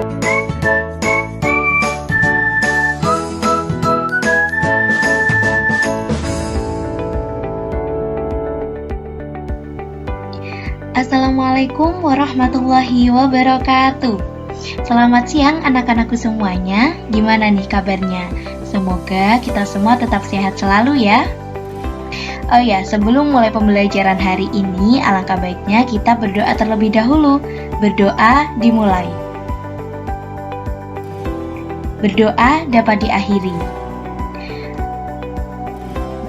Assalamualaikum warahmatullahi wabarakatuh. Selamat siang anak-anakku semuanya. Gimana nih kabarnya? Semoga kita semua tetap sehat selalu ya. Oh ya, sebelum mulai pembelajaran hari ini, alangkah baiknya kita berdoa terlebih dahulu. Berdoa dimulai. Berdoa dapat diakhiri.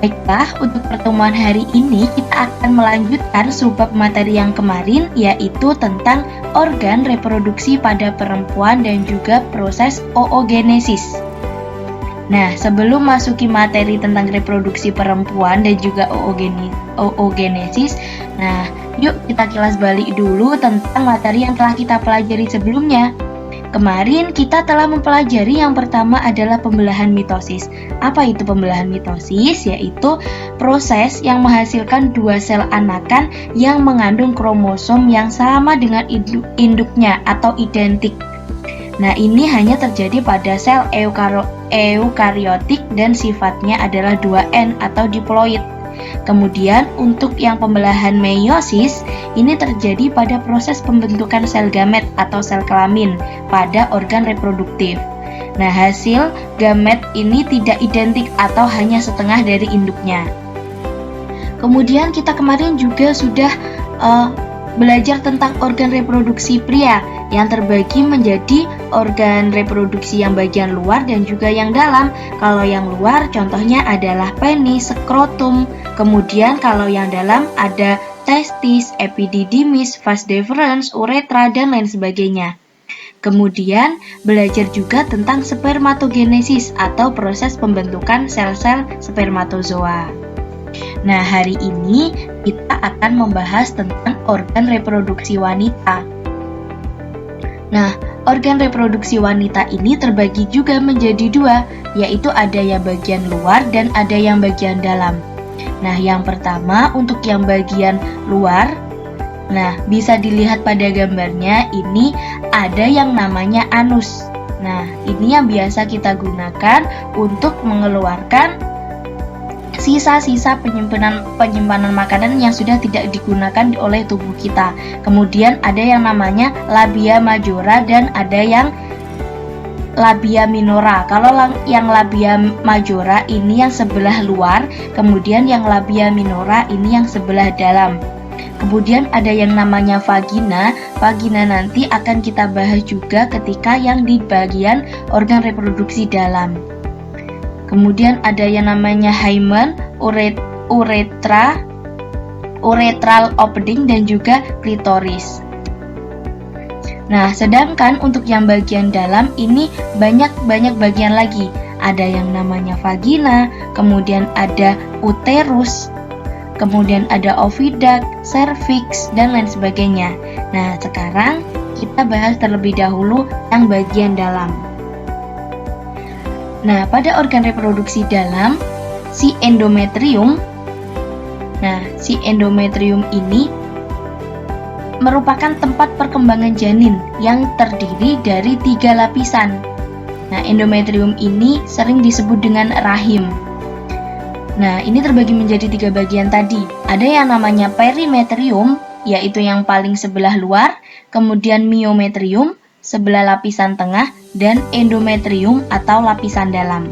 Baiklah, untuk pertemuan hari ini kita akan melanjutkan subbab materi yang kemarin, yaitu tentang organ reproduksi pada perempuan dan juga proses oogenesis. Nah, sebelum masuki materi tentang reproduksi perempuan dan juga oogenesis, nah yuk kita kilas balik dulu tentang materi yang telah kita pelajari sebelumnya. Kemarin kita telah mempelajari yang pertama adalah pembelahan mitosis. Apa itu pembelahan mitosis? Yaitu proses yang menghasilkan dua sel anakan yang mengandung kromosom yang sama dengan induknya atau identik. Nah, ini hanya terjadi pada sel eukariotik dan sifatnya adalah 2N atau diploid. Kemudian untuk yang pembelahan meiosis, ini terjadi pada proses pembentukan sel gamet atau sel kelamin pada organ reproduktif. Nah, hasil gamet ini tidak identik atau hanya setengah dari induknya. Kemudian kita kemarin juga sudah belajar tentang organ reproduksi pria yang terbagi menjadi organ reproduksi yang bagian luar dan juga yang dalam. Kalau yang luar contohnya adalah penis, skrotum. Kemudian kalau yang dalam ada testis, epididymis, vas deferens, uretra, dan lain sebagainya. Kemudian belajar juga tentang spermatogenesis atau proses pembentukan sel-sel spermatozoa. Nah, hari ini kita akan membahas tentang organ reproduksi wanita. Nah, organ reproduksi wanita ini terbagi juga menjadi dua, yaitu ada yang bagian luar dan ada yang bagian dalam. Nah, yang pertama untuk yang bagian luar, nah bisa dilihat pada gambarnya ini ada yang namanya anus. Nah, ini yang biasa kita gunakan untuk mengeluarkan sisa-sisa penyimpanan makanan yang sudah tidak digunakan oleh tubuh kita. Kemudian ada yang namanya labia majora dan ada yang labia minora. Kalau yang labia majora ini yang sebelah luar, kemudian yang labia minora ini yang sebelah dalam. Kemudian ada yang namanya vagina. Vagina nanti akan kita bahas juga ketika yang di bagian organ reproduksi dalam. Kemudian ada yang namanya hymen, uretra, uretral opening, dan juga klitoris. Nah, sedangkan untuk yang bagian dalam ini banyak bagian lagi. Ada yang namanya vagina, kemudian ada uterus, kemudian ada oviduct, cervix, dan lain sebagainya. Nah, sekarang kita bahas terlebih dahulu yang bagian dalam. Nah, pada organ reproduksi dalam, si endometrium. Nah, si endometrium ini merupakan tempat perkembangan janin yang terdiri dari 3 lapisan. Nah, endometrium ini sering disebut dengan rahim. Nah, ini terbagi menjadi 3 bagian tadi. Ada yang namanya perimetrium, yaitu yang paling sebelah luar, kemudian myometrium, sebelah lapisan tengah, dan endometrium atau lapisan dalam.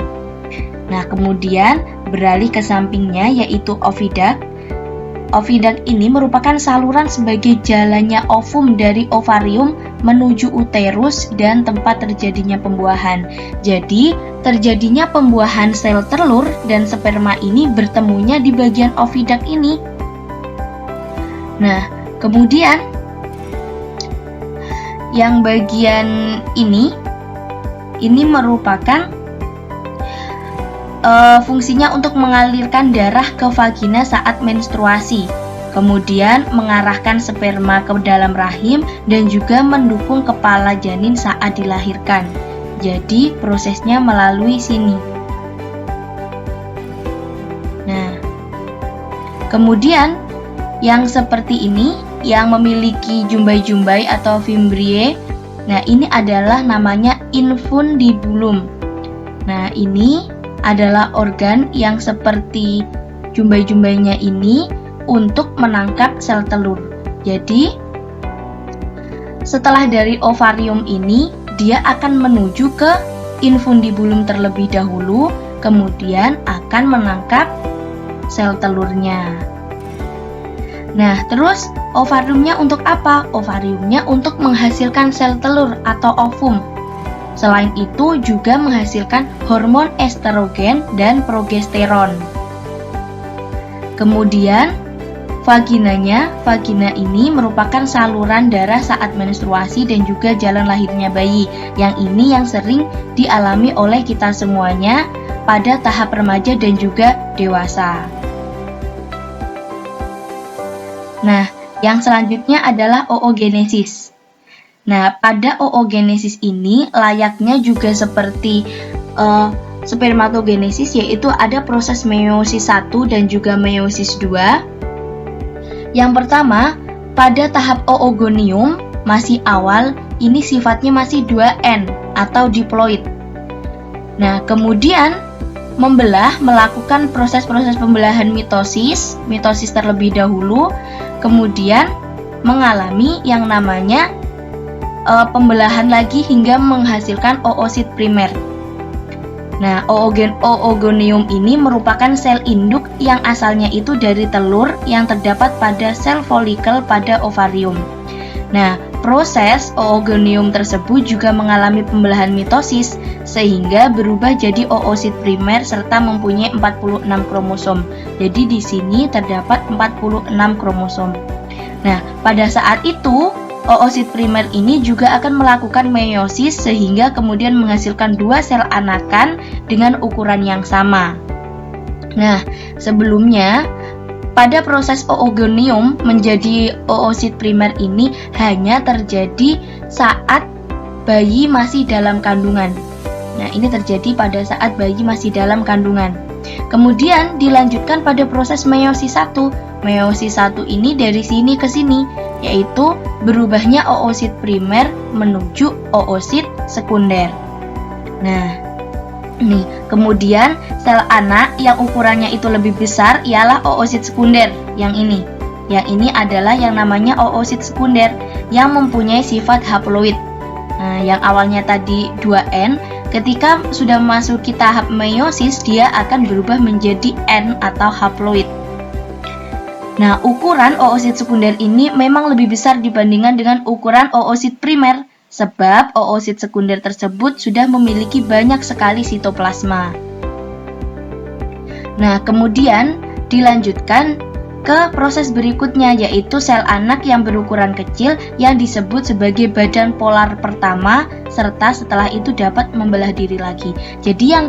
Nah, kemudian beralih ke sampingnya yaitu oviduct. Oviduct ini merupakan saluran sebagai jalannya ovum dari ovarium menuju uterus dan tempat terjadinya pembuahan. Jadi, terjadinya pembuahan sel telur dan sperma ini bertemunya di bagian oviduct ini. Nah, kemudian yang bagian ini merupakan fungsinya untuk mengalirkan darah ke vagina saat menstruasi, kemudian mengarahkan sperma ke dalam rahim dan juga mendukung kepala janin saat dilahirkan. Jadi prosesnya melalui sini. Nah, kemudian yang seperti ini yang memiliki jumbai-jumbai atau fimbriae. Nah, ini adalah namanya infundibulum. Nah, ini adalah organ yang seperti jumbai-jumbainya ini untuk menangkap sel telur. Jadi, setelah dari ovarium ini, dia akan menuju ke infundibulum terlebih dahulu, kemudian akan menangkap sel telurnya. Nah, terus ovariumnya untuk apa? Ovariumnya untuk menghasilkan sel telur atau ovum. Selain itu juga menghasilkan hormon estrogen dan progesteron. Kemudian vagina ini merupakan saluran darah saat menstruasi dan juga jalan lahirnya bayi. Yang ini yang sering dialami oleh kita semuanya pada tahap remaja dan juga dewasa. Nah, yang selanjutnya adalah oogenesis. Nah, pada oogenesis ini layaknya juga seperti spermatogenesis, yaitu ada proses meiosis 1 dan juga meiosis 2. Yang pertama, pada tahap oogonium masih awal, ini sifatnya masih 2N atau diploid. Nah, kemudian melakukan proses-proses pembelahan mitosis terlebih dahulu, kemudian mengalami yang namanya pembelahan lagi hingga menghasilkan oosit primer. Nah, oogonium ini merupakan sel induk yang asalnya itu dari telur yang terdapat pada sel folikel pada ovarium. Nah, proses oogonium tersebut juga mengalami pembelahan mitosis sehingga berubah jadi oosit primer serta mempunyai 46 kromosom. Jadi di sini terdapat 46 kromosom. Nah, pada saat itu oosit primer ini juga akan melakukan meiosis sehingga kemudian menghasilkan 2 sel anakan dengan ukuran yang sama. Nah, sebelumnya pada proses oogonium menjadi oosit primer ini hanya terjadi saat bayi masih dalam kandungan. Nah, ini terjadi pada saat bayi masih dalam kandungan. Kemudian dilanjutkan pada proses meiosis 1. Meiosis 1 ini dari sini ke sini, yaitu berubahnya oosit primer menuju oosit sekunder. Nah, nih, kemudian sel anak yang ukurannya itu lebih besar ialah oosit sekunder yang ini. Yang ini adalah yang namanya oosit sekunder yang mempunyai sifat haploid. Nah, yang awalnya tadi 2N, ketika sudah memasuki tahap meiosis dia akan berubah menjadi N atau haploid. Nah, ukuran oosit sekunder ini memang lebih besar dibandingkan dengan ukuran oosit primer. Sebab oosit sekunder tersebut sudah memiliki banyak sekali sitoplasma. Nah, kemudian dilanjutkan ke proses berikutnya, yaitu sel anak yang berukuran kecil yang disebut sebagai badan polar pertama, serta setelah itu dapat membelah diri lagi. Jadi yang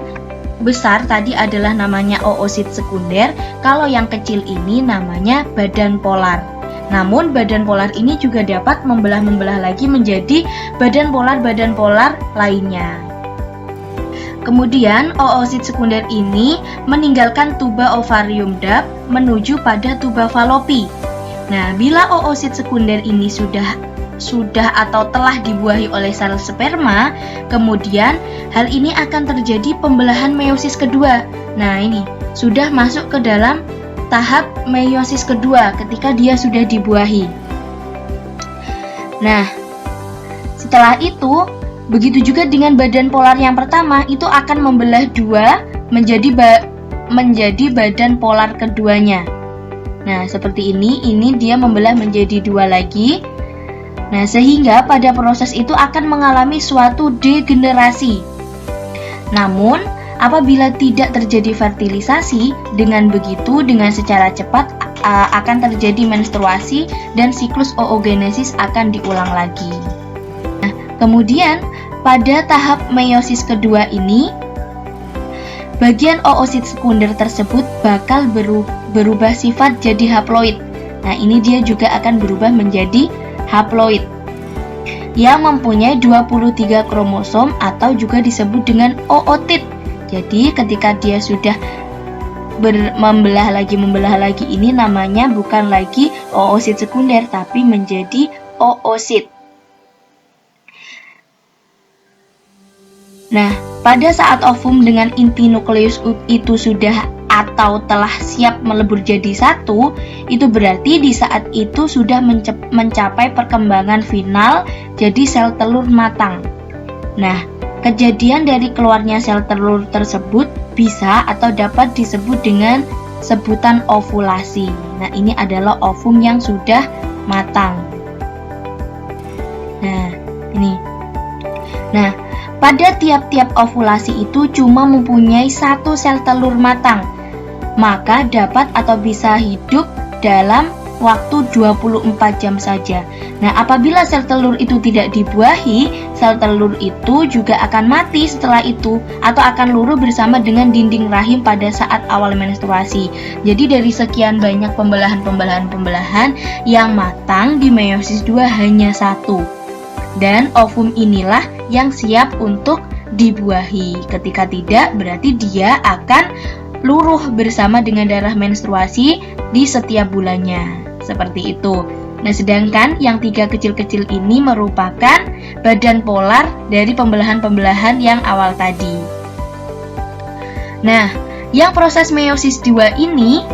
besar tadi adalah namanya oosit sekunder, kalau yang kecil ini namanya badan polar. Namun badan polar ini juga dapat membelah lagi menjadi badan polar lainnya. Kemudian oosit sekunder ini meninggalkan tuba ovarium dap menuju pada tuba falopi. Nah, bila oosit sekunder ini sudah atau telah dibuahi oleh sel sperma, kemudian hal ini akan terjadi pembelahan meiosis kedua. Nah, ini sudah masuk ke dalam tahap meiosis kedua ketika dia sudah dibuahi. Nah, setelah itu, begitu juga dengan badan polar yang pertama, itu akan membelah dua menjadi badan polar keduanya. Nah, seperti ini dia membelah menjadi dua lagi. Nah, sehingga pada proses itu akan mengalami suatu degenerasi. Namun, apabila tidak terjadi fertilisasi, dengan begitu dengan secara cepat akan terjadi menstruasi dan siklus oogenesis akan diulang lagi. Nah, kemudian pada tahap meiosis kedua ini, bagian oosit sekunder tersebut bakal berubah sifat jadi haploid. Nah, ini dia juga akan berubah menjadi haploid yang mempunyai 23 kromosom atau juga disebut dengan ootit. Jadi ketika dia sudah membelah lagi ini namanya bukan lagi oosit sekunder tapi menjadi oosit. Nah, pada saat ovum dengan inti nukleus itu sudah atau telah siap melebur jadi satu, itu berarti di saat itu sudah mencapai perkembangan final jadi sel telur matang. Nah, kejadian dari keluarnya sel telur tersebut bisa atau dapat disebut dengan sebutan ovulasi. Nah, ini adalah ovum yang sudah matang. Nah, ini. Nah, pada tiap-tiap ovulasi itu cuma mempunyai satu sel telur matang, maka dapat atau bisa hidup dalam waktu 24 jam saja. Nah, apabila sel telur itu tidak dibuahi, sel telur itu juga akan mati setelah itu atau akan luruh bersama dengan dinding rahim pada saat awal menstruasi. Jadi dari sekian banyak pembelahan yang matang di meiosis 2 hanya satu. Dan ovum inilah yang siap untuk dibuahi. Ketika tidak, berarti dia akan luruh bersama dengan darah menstruasi di setiap bulannya. Seperti itu. Nah, sedangkan yang 3 kecil-kecil ini merupakan badan polar dari pembelahan-pembelahan yang awal tadi. Nah, yang proses meiosis 2 ini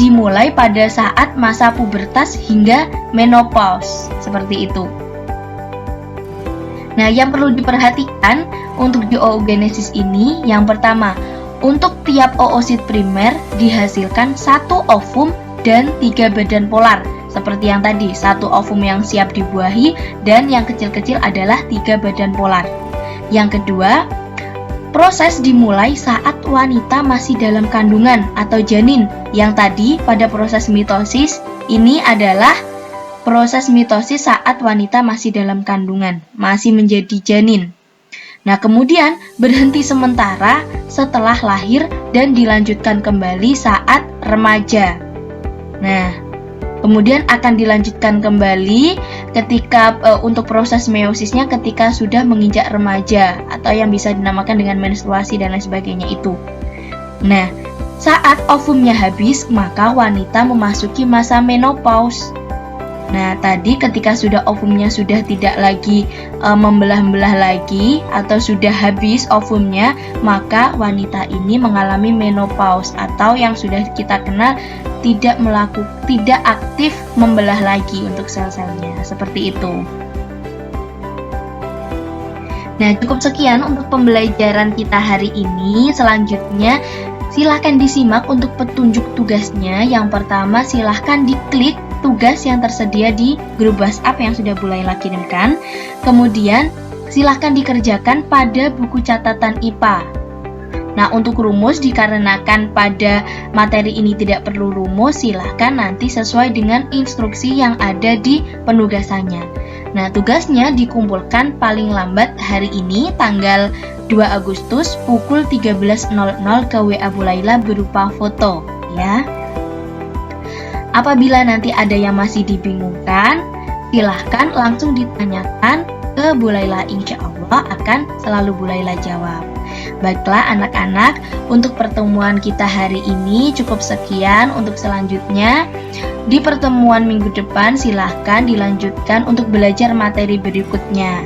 dimulai pada saat masa pubertas hingga menopause. Seperti itu. Nah, yang perlu diperhatikan untuk di oogenesis ini, yang pertama, untuk tiap oosit primer dihasilkan satu ovum dan 3 badan polar. Seperti yang tadi, satu ovum yang siap dibuahi dan yang kecil-kecil adalah 3 badan polar. Yang kedua, proses dimulai saat wanita masih dalam kandungan atau janin. Yang tadi pada proses mitosis ini adalah proses mitosis saat wanita masih dalam kandungan, masih menjadi janin. Nah, kemudian berhenti sementara setelah lahir dan dilanjutkan kembali saat remaja. Nah, kemudian akan dilanjutkan kembali ketika untuk proses meiosisnya ketika sudah menginjak remaja atau yang bisa dinamakan dengan menstruasi dan lain sebagainya itu. Nah, saat ovumnya habis, maka wanita memasuki masa menopause. Nah, tadi ketika sudah ovumnya sudah tidak lagi membelah-belah lagi atau sudah habis ovumnya, maka wanita ini mengalami menopause atau yang sudah kita kenal tidak aktif membelah lagi untuk sel-selnya. Seperti itu. Nah, cukup sekian untuk pembelajaran kita hari ini. Selanjutnya, silahkan disimak untuk petunjuk tugasnya. Yang pertama, silahkan diklik tugas yang tersedia di grup WhatsApp yang sudah Bu Laila kirimkan. Kemudian, silahkan dikerjakan pada buku catatan IPA. Nah, untuk rumus dikarenakan pada materi ini tidak perlu rumus, silahkan nanti sesuai dengan instruksi yang ada di penugasannya. Nah, tugasnya dikumpulkan paling lambat hari ini tanggal 2 Agustus pukul 13.00 ke WA Bu Laila berupa foto, ya. Apabila nanti ada yang masih dibingungkan, silahkan langsung ditanyakan ke Bu Laila, insya Allah akan selalu Bu Laila jawab. Baiklah anak-anak, untuk pertemuan kita hari ini cukup sekian. Untuk selanjutnya, di pertemuan minggu depan silahkan dilanjutkan untuk belajar materi berikutnya.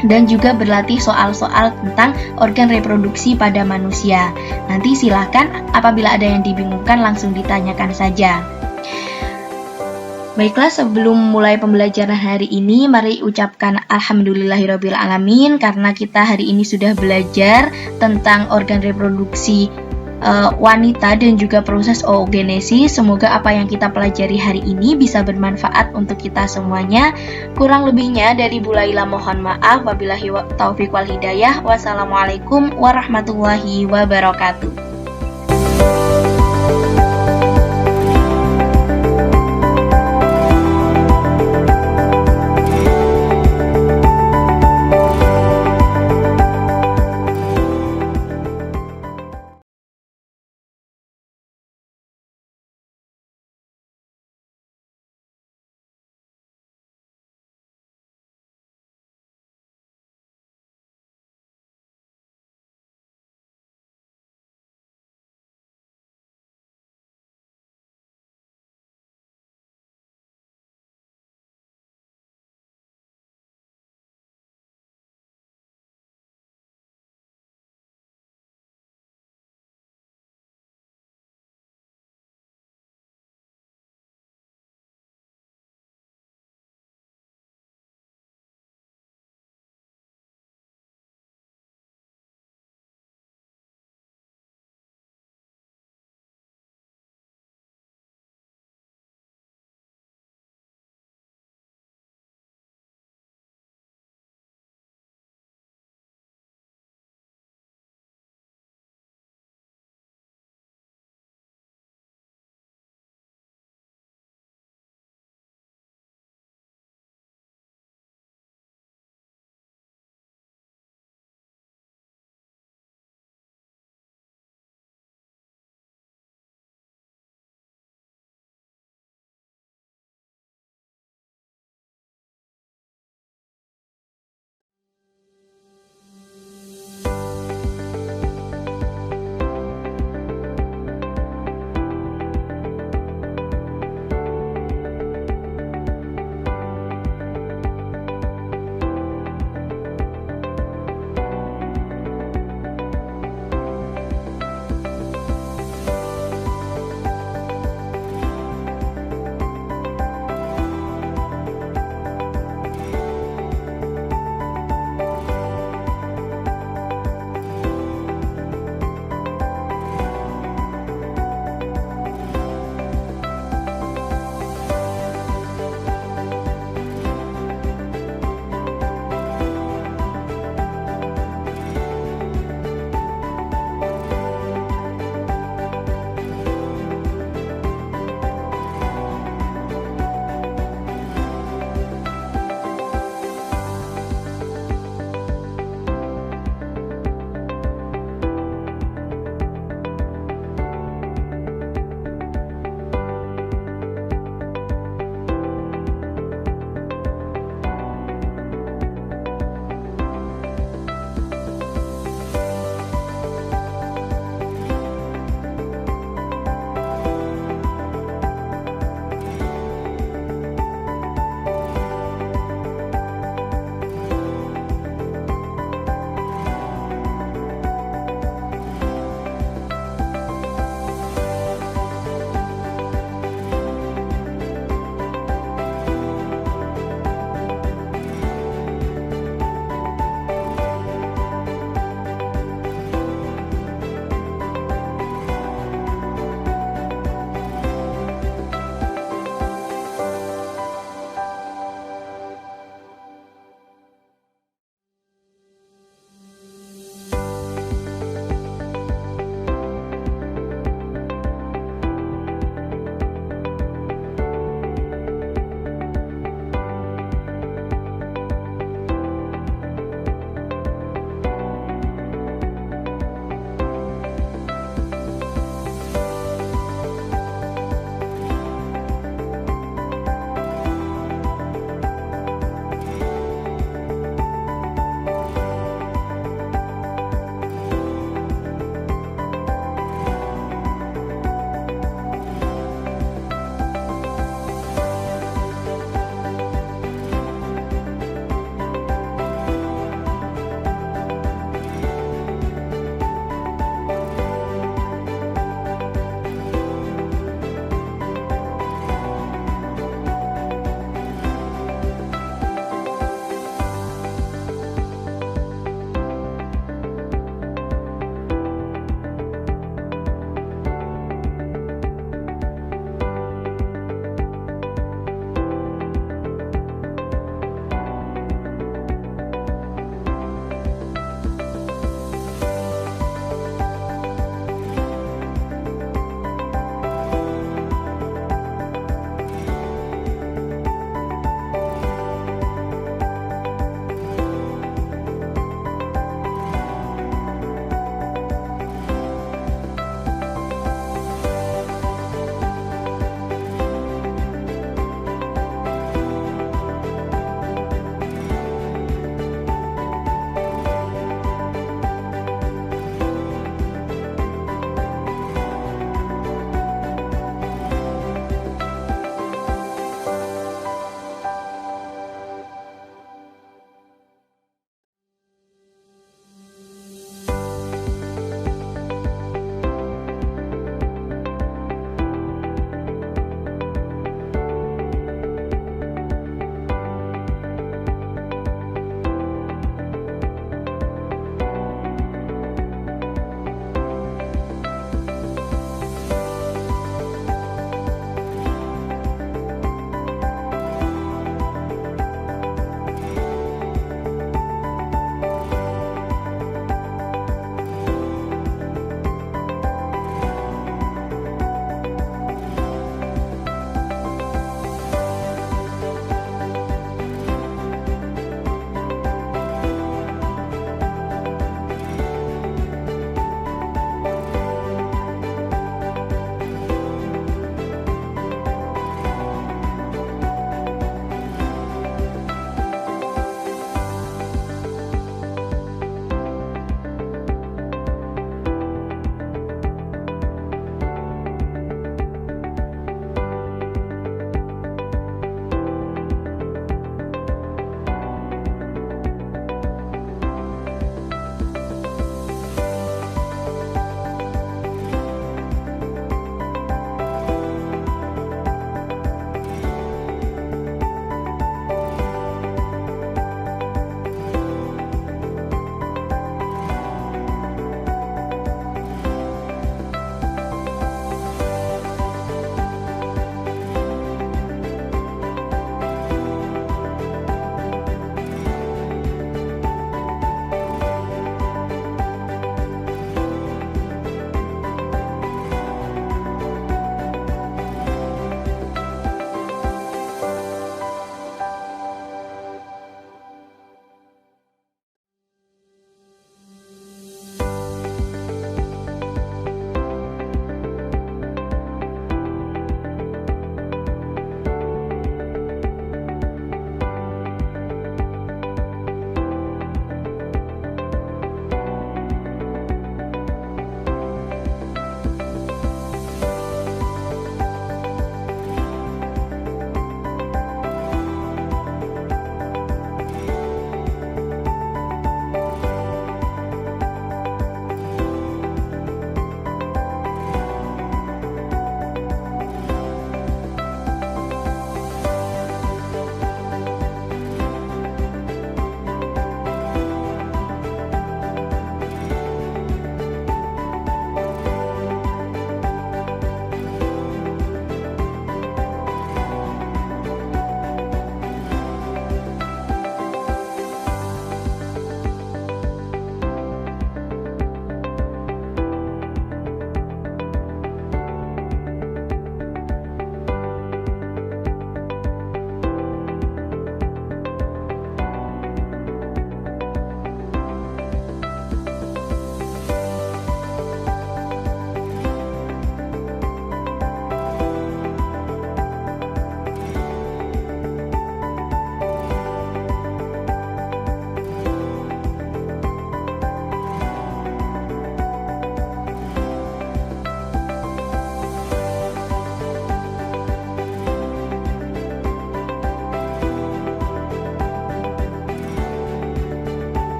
Dan juga berlatih soal-soal tentang organ reproduksi pada manusia. Nanti silahkan apabila ada yang dibingungkan langsung ditanyakan saja. Baiklah, sebelum mulai pembelajaran hari ini, mari ucapkan alhamdulillahirrabbilalamin karena kita hari ini sudah belajar tentang organ reproduksi wanita dan juga proses oogenesis. Semoga apa yang kita pelajari hari ini bisa bermanfaat untuk kita semuanya. Kurang lebihnya dari Bu Laila mohon maaf. Wabillahi taufiq wal hidayah. Wassalamualaikum warahmatullahi wabarakatuh.